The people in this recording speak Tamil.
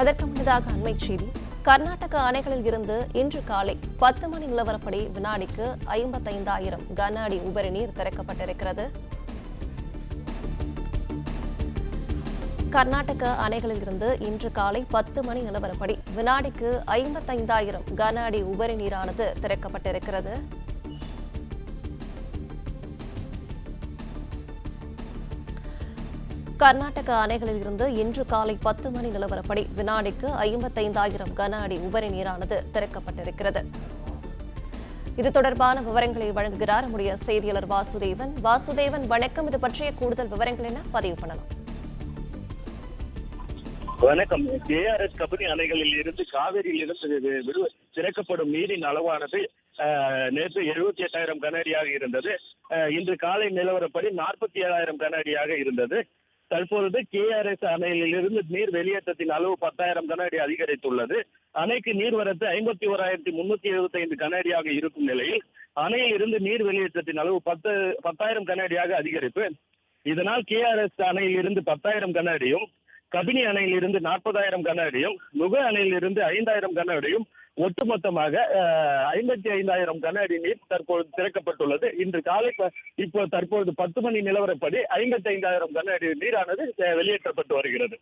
அதற்கு முன்னதாக அண்மைச் செய்தி. கர்நாடக அணைகளில் இருந்து இன்று காலை 10 மணி நிலவரப்படி வினாடிக்கு 55,000 கன அடி உபரி நீர் திறக்கப்பட்டிருக்கிறது. கர்நாடக அணைகளில் இருந்து இன்று காலை 10 மணி நிலவரப்படி வினாடிக்கு 55,000 கன அடி உபரி நீரானது திறக்கப்பட்டிருக்கிறது. கர்நாடக அணைகளில் இருந்து இன்று காலை 10 மணி நிலவரப்படி வினாடிக்கு 55,000 கன அடி உபரி நீரானது திறக்கப்பட்டிருக்கிறது. இது தொடர்பான விவரங்களை வழங்குகிறார் நம்முடைய செய்தியாளர் வாசுதேவன். வாசுதேவன், வணக்கம். இது பற்றிய கூடுதல் விவரங்கள் என்ன பதிவு பண்ணலாம்? வணக்கம். கேஆர்எஸ் கபினி அணைகளில் இருந்து காவிரியில் இருந்து திறக்கப்படும் நீரின் அளவானது நேற்று 78,000 கன அடியாக இருந்தது. இன்று காலை நிலவரப்படி 47,000 கன அடியாக இருந்தது. தற்பொழுது கேஆர்எஸ் அணையில் இருந்து நீர் வெளியேற்றத்தின் அளவு 10,000 கன அடி அதிகரித்துள்ளது. அணைக்கு நீர்வரத்து 51,375 கன அடியாக இருக்கும் நிலையில் அணையில் இருந்து நீர் வெளியேற்றத்தின் அளவு 10,000 கன அடியாக அதிகரிப்பு. இதனால் கேஆர்எஸ் அணையில் இருந்து 10,000 கன அடியும், கபினி அணையில் இருந்து 40,000 கன அடியும், நுக அணையில் இருந்து 5,000 கன அடியும், ஒட்டுமொத்தமாக 55,000 கன அடி நீர் தற்போது திறக்கப்பட்டுள்ளது. இன்று காலை தற்போது 10 மணி நிலவரப்படி 55,000 கன அடி நீரானது வெளியேற்றப்பட்டு வருகிறது.